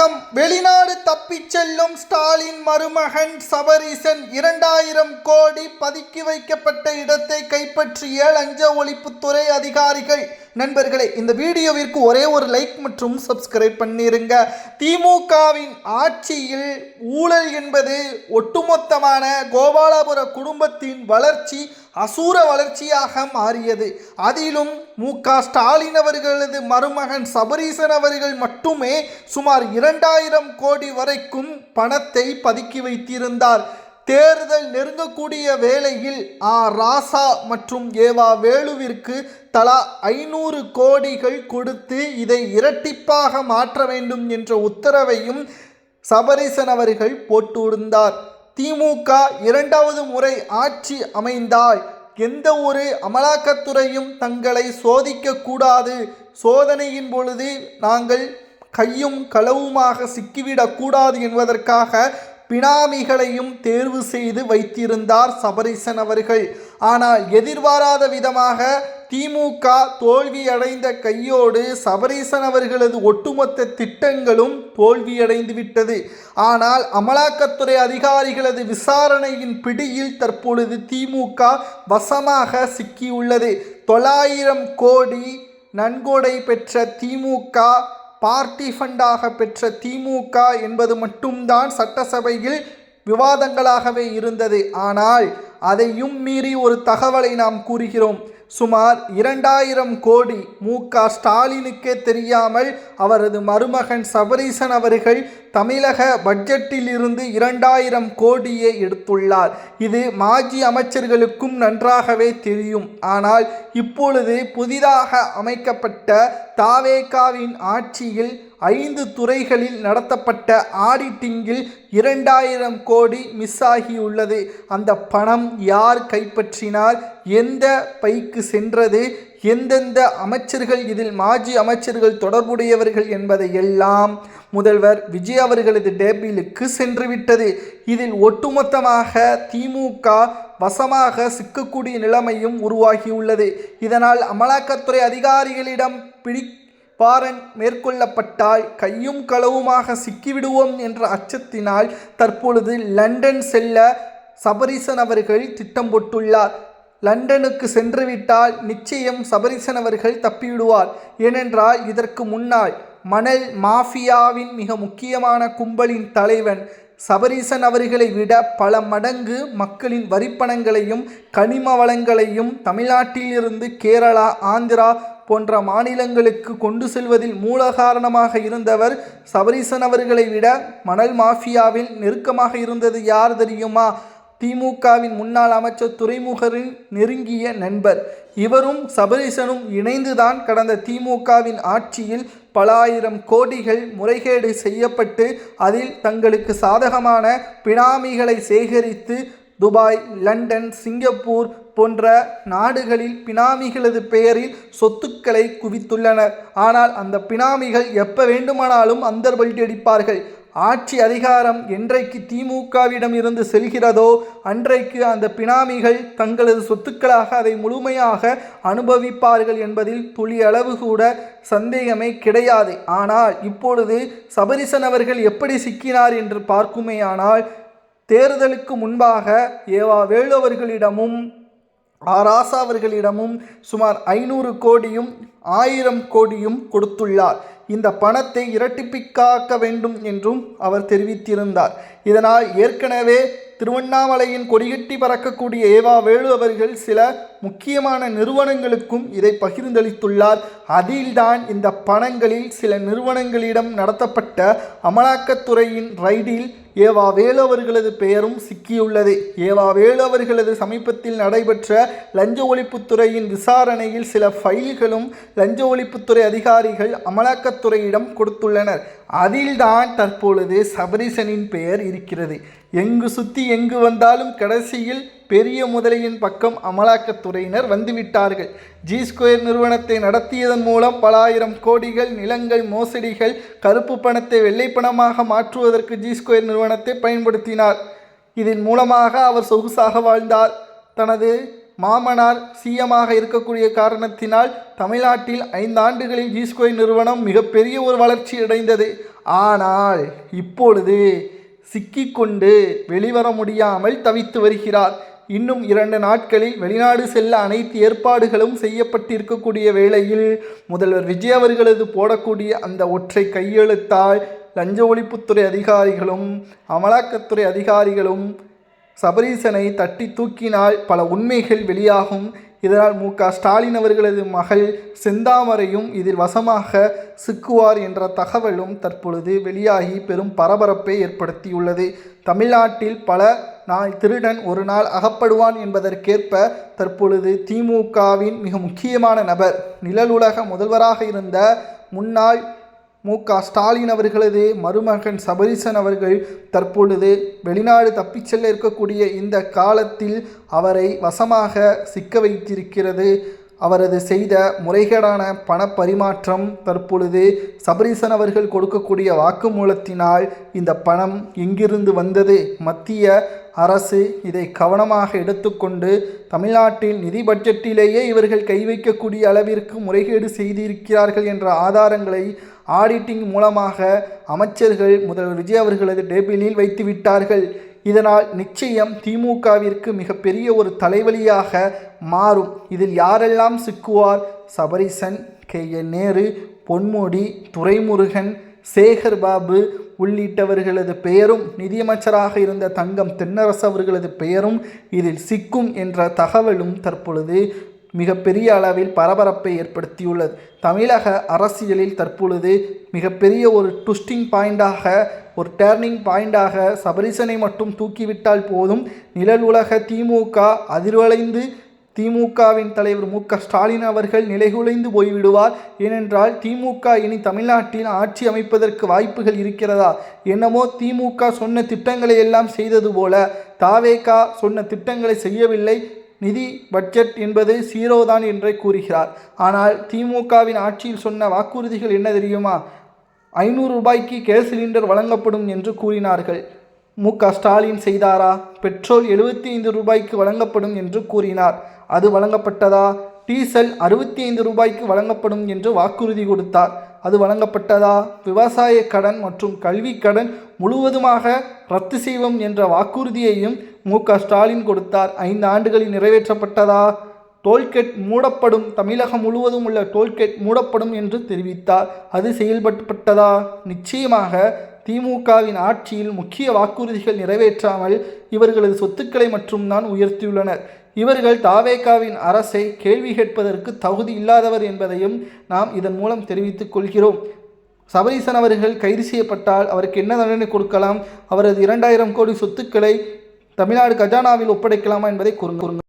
வணக்கம். வெளிநாடு தப்பிச் செல்லும் ஸ்டாலின் மருமகன் சபரீசன் 2000 கோடி பதுக்கி வைக்கப்பட்ட இடத்தை கைப்பற்றிய லஞ்ச ஒழிப்புத்துறை அதிகாரிகள். நண்பர்களே, இந்த வீடியோவிற்கு ஒரே ஒரு லைக் மற்றும் சப்ஸ்கிரைப் பண்ணிருங்க. திமுகவின் ஆட்சியில் ஊழல் என்பது ஒட்டுமொத்தமான கோபாலபுர குடும்பத்தின் வளர்ச்சி அசூர வளர்ச்சியாக மாறியது. அதிலும் மு.க. ஸ்டாலின் அவர்களது மருமகன் சபரீசன் அவர்கள் மட்டுமே சுமார் 2000 கோடி வரைக்கும் பணத்தை பதுக்கி வைத்திருந்தார். தேர்தல் நெருங்கக்கூடிய வேளையில் ராசா மற்றும் ஏவா வேலுவிற்கு தலா 500 கோடிகள் கொடுத்து இதை இரட்டிப்பாக மாற்ற வேண்டும் என்ற உத்தரவையும் சபரீசன் அவர்கள் போட்டிருந்தார். திமுக இரண்டாவது முறை ஆட்சி அமைந்தால் எந்த ஒரு அமலாக்கத்துறையும் தங்களை சோதிக்க கூடாது, சோதனையின் பொழுது நாங்கள் கையும் களவுமாக சிக்கிவிடக்கூடாது என்பதற்காக பினாமிகளையும் தேர்வு செய்து வைத்திருந்தார் சபரீசன் அவர்கள். ஆனால் எதிர்பாராத விதமாக திமுக தோல்வியடைந்த கையோடு சபரீசன் அவர்களது ஒட்டுமொத்த திட்டங்களும் தோல்வியடைந்து விட்டது. ஆனால் அமலாக்கத்துறை அதிகாரிகளது விசாரணையின் பிடியில் தற்பொழுது திமுக வசமாக சிக்கியுள்ளது. 900 கோடி நன்கொடை பெற்ற திமுக, பார்ட்டி ஃபண்டாக பெற்ற திமுக என்பது மட்டும்தான் சட்டசபையில் விவாதங்களாகவே இருந்தது. ஆனால் அதையும் மீறி ஒரு தகவலை நாம் கூறுகிறோம். சுமார் 2000 கோடி மு.க. ஸ்டாலினுக்கே தெரியாமல் அவரது மருமகன் சபரீசன் அவர்கள் தமிழக பட்ஜெட்டில் இருந்து 2000 கோடியை எடுத்துள்ளார். இது மாஜி அமைச்சர்களுக்கும் நன்றாகவே தெரியும். ஆனால் இப்பொழுது புதிதாக அமைக்கப்பட்ட தாவேகாவின் ஆட்சியில் 5 துறைகளில் நடத்தப்பட்ட ஆடிட்டிங்கில் 2000 கோடி மிஸ் ஆகியுள்ளது. அந்த பணம் யார் கைப்பற்றினார், எந்த பைக்கு சென்றது, எந்தெந்த அமைச்சர்கள் இதில் மாஜி அமைச்சர்கள் தொடர்புடையவர்கள் என்பதை எல்லாம் முதல்வர் விஜய் அவர்களது டேபிளுக்கு சென்றுவிட்டது. இதில் ஒட்டுமொத்தமாக திமுக வசமாக சிக்கக்கூடிய நிலைமையும் உருவாகியுள்ளது. இதனால் அமலாக்கத்துறை அதிகாரிகளிடம் வாரண்ட் மேற்கொள்ளப்பட்டால் கையும் களவுமாக சிக்கிவிடுவோம் என்ற அச்சத்தினால் தற்பொழுது லண்டன் செல்ல சபரீசன் அவர்கள் திட்டம் போட்டுள்ளார். லண்டனுக்கு சென்றுவிட்டால் நிச்சயம் சபரீசன் அவர்கள் தப்பிவிடுவார். ஏனென்றால் இதற்கு முன்னால் மணல் மாஃபியாவின் மிக முக்கியமான கும்பலின் தலைவன் சபரீசன் அவர்களை விட பல மடங்கு மக்களின் வரிப்பணங்களையும் கனிம வளங்களையும் தமிழ்நாட்டிலிருந்து கேரளா, ஆந்திரா போன்ற மாநிலங்களுக்கு கொண்டு செல்வதில் மூல காரணமாக இருந்தவர் சபரீசன் அவர்களை விட மணல் மாஃபியாவில் நெருக்கமாக இருந்தது யார் தெரியுமா? திமுகவின் முன்னாள் அமைச்சர் துரைமுகரின் நெருங்கிய நண்பர். இவரும் சபரீசனும் இணைந்துதான் கடந்த திமுகவின் ஆட்சியில் பல ஆயிரம் கோடிகள் முறைகேடு செய்யப்பட்டு அதில் தங்களுக்கு சாதகமான பினாமிகளை சேகரித்து துபாய், லண்டன், சிங்கப்பூர் போன்ற நாடுகளில் பினாமிகளது பெயரில் சொத்துக்களை குவித்துள்ளனர். ஆனால் அந்த பினாமிகள் எப்ப வேண்டுமானாலும் அந்தர்பல்டி அடிப்பார்கள். ஆட்சி அதிகாரம் என்றைக்கு திமுகவிடம் இருந்து செல்கிறதோ அன்றைக்கு அந்த பினாமிகள் தங்களது சொத்துக்களாக அதை முழுமையாக அனுபவிப்பார்கள் என்பதில் துளி அளவு கூட சந்தேகமே கிடையாது. ஆனால் இப்பொழுது சபரீசன் அவர்கள் எப்படி சிக்கினார் என்று பார்க்குமேயானால், தேர்தலுக்கு முன்பாக ஏவா வேலு அவர்களிடமும் ராசா அவர்களிடமும் சுமார் 500 கோடியும் 1000 கோடியும் கொடுத்துள்ளார். இந்த பணத்தை இரட்டிப்பிக்காக்க வேண்டும் என்றும் அவர் தெரிவித்திருந்தார். இதனால் ஏற்கனவே திருவண்ணாமலையின் கொடிகட்டி பறக்கக்கூடிய ஏவா வேலு அவர்கள் சில முக்கியமான நிறுவனங்களுக்கும் இதை பகிர்ந்தளித்துள்ளார். அதில்தான் இந்த பணங்களில் சில நிறுவனங்களிடம் நடத்தப்பட்ட அமலாக்கத்துறையின் ரைடில் ஏவா வேலு அவர்களது பெயரும் சிக்கியுள்ளது. ஏவா வேலு அவர்களது சமீபத்தில் நடைபெற்ற லஞ்ச ஒழிப்புத்துறையின் விசாரணையில் சில ஃபைல்களும் லஞ்ச ஒழிப்புத்துறை அதிகாரிகள் அமலாக்கத்துறையிடம் கொடுத்துள்ளனர். அதில்தான் தற்பொழுது சபரீசனின் பெயர் இருக்கிறது. எங்கு சுற்றி எங்கு வந்தாலும் கடைசியில் பெரிய முதலையின் பக்கம் அமலாக்கத்துறையினர் வந்துவிட்டார்கள். ஜி2 நிறுவனத்தை நடத்தியதன் மூலம் பல ஆயிரம் கோடிகள் நிலங்கள் மோசடிகள், கருப்பு பணத்தை வெள்ளை பணமாக மாற்றுவதற்கு ஜி2 நிறுவனத்தை பயன்படுத்தினார். இதன் மூலமாக அவர் சொகுசாக வாழ்ந்தார். தனது மாமனார் சிஎமாக இருக்கக்கூடிய காரணத்தினால் தமிழ்நாட்டில் 5 ஆண்டுகளில் ஜி2 நிறுவனம் மிகப்பெரிய ஒரு வளர்ச்சி அடைந்தது. ஆனால் இப்பொழுது சிக்கிக்கொண்டு வெளிவர முடியாமல் தவித்து வருகிறார். இன்னும் 2 நாட்களில் வெளிநாடு செல்ல அனைத்து ஏற்பாடுகளும் செய்யப்பட்டிருக்கக்கூடிய வேளையில் முதல்வர் விஜய் அவர்களது போடக்கூடிய அந்த ஒற்றை கையெழுத்தால் லஞ்ச ஒழிப்புத்துறை அதிகாரிகளும் அமலாக்கத்துறை அதிகாரிகளும் சபரீசனை தட்டி தூக்கினால் பல உண்மைகள் வெளியாகும். இதனால் ஸ்டாலின் அவர்களது மகள் செந்தாமரையும் இதில் வசமாக சிக்குவார் என்ற தகவலும் தற்பொழுது வெளியாகி பெரும் பரபரப்பை ஏற்படுத்தியுள்ளது. தமிழ்நாட்டில் பல நாள் திருடன் ஒரு நாள் அகப்படுவான் என்பதற்கேற்ப தற்பொழுது திமுகவின் மிக முக்கியமான நபர், நிழலுலக முதல்வராக இருந்த முன்னாள் ஸ்டாலின் அவர்களது மருமகன் சபரீசன் அவர்கள் தற்பொழுது வெளிநாடு தப்பிச் செல்ல இருக்கக்கூடிய இந்த காலத்தில் அவரை வசமாக சிக்க வைத்திருக்கிறது. அவரது செய்த முறைகேடான பண பரிமாற்றம் தற்பொழுது சபரீசன் அவர்கள் கொடுக்கக்கூடிய வாக்குமூலத்தினால் இந்த பணம் எங்கிருந்து வந்தது, மத்திய அரசு இதை கவனமாக எடுத்துக்கொண்டு தமிழ்நாட்டில் நிதி பட்ஜெட்டிலேயே இவர்கள் கை வைக்கக்கூடிய அளவிற்கு முறைகேடு செய்திருக்கிறார்கள் என்ற ஆதாரங்களை ஆடிட்டிங் மூலமாக அமைச்சர்கள் முதல்வர் விஜய் அவர்களது டேபிளில் வைத்துவிட்டார்கள். இதனால் நிச்சயம் திமுகவிற்கு மிகப்பெரிய ஒரு தலைவலியாக மாறும். இதில் யாரெல்லாம் சிக்குவார்? சபரீசன், KN நேரு, பொன்முடி, துரைமுருகன், சேகர் பாபு உள்ளிட்டவர்களது பெயரும் நிதியமைச்சராக இருந்த தங்கம் தென்னரசு அவர்களது பெயரும் இதில் சிக்கும் என்ற தகவலும் தற்பொழுது மிகப்பெரிய அளவில் பரபரப்பை ஏற்படுத்தியுள்ளது. தமிழக அரசியலில் தற்பொழுது மிகப்பெரிய ஒரு ட்விஸ்டிங் பாயிண்டாக, ஒரு டேர்னிங் பாயிண்டாக சபரீசனை மட்டும் தூக்கிவிட்டால் போதும், நிழல் உலக திமுக அதிர்வலைந்து திமுகவின் தலைவர் ஸ்டாலின் அவர்கள் நிலைகுலைந்து போய்விடுவார். ஏனென்றால் திமுக இனி தமிழ்நாட்டில் ஆட்சி அமைப்பதற்கு வாய்ப்புகள் இருக்கிறதா? என்னமோ திமுக சொன்ன திட்டங்களை எல்லாம் செய்தது போல தாவேகா சொன்ன திட்டங்களை செய்யவில்லை, நிதி பட்ஜெட் என்பது 0 தான் என்றே கூறுகிறார். ஆனால் திமுகவின் ஆட்சியில் சொன்ன வாக்குறுதிகள் என்ன தெரியுமா? 500 ரூபாய்க்கு கேஸ் சிலிண்டர் வழங்கப்படும் என்று கூறினார்கள். ஸ்டாலின் செய்தாரா? பெட்ரோல் 75 ரூபாய்க்கு வழங்கப்படும் என்று கூறினார். அது வழங்கப்பட்டதா? டீசல் 65 ரூபாய்க்கு வழங்கப்படும் என்று வாக்குறுதி கொடுத்தார். அது வழங்கப்பட்டதா? விவசாய கடன் மற்றும் கல்வி கடன் முழுவதுமாக ரத்து செய்வோம் என்ற வாக்குறுதியையும் ஸ்டாலின் கொடுத்தார். 5 ஆண்டுகளில் நிறைவேற்றப்பட்டதா? டோல்கேட் மூடப்படும், தமிழகம் முழுவதும் உள்ள டோல்கேட் மூடப்படும் என்று தெரிவித்தார். அது செயல்பட்டதா? நிச்சயமாக திமுகவின் ஆட்சியில் முக்கிய வாக்குறுதிகள் நிறைவேற்றாமல் இவர்களது சொத்துக்களை மட்டும்தான் உயர்த்தியுள்ளனர். இவர்கள் தாவேகாவின் அரசை கேள்வி கேட்பதற்கு தகுதி இல்லாதவர் என்பதையும் நாம் இதன் மூலம் தெரிவித்துக் கொள்கிறோம். சபரீசன் அவர்கள் கைது செய்யப்பட்டால் அவருக்கு என்ன தண்டனை கொடுக்கலாம்? அவரது 2000 கோடி சொத்துக்களை தமிழ்நாடு கஜானாவில் ஒப்படைக்கலாமா என்பதை கூறுங்கள்.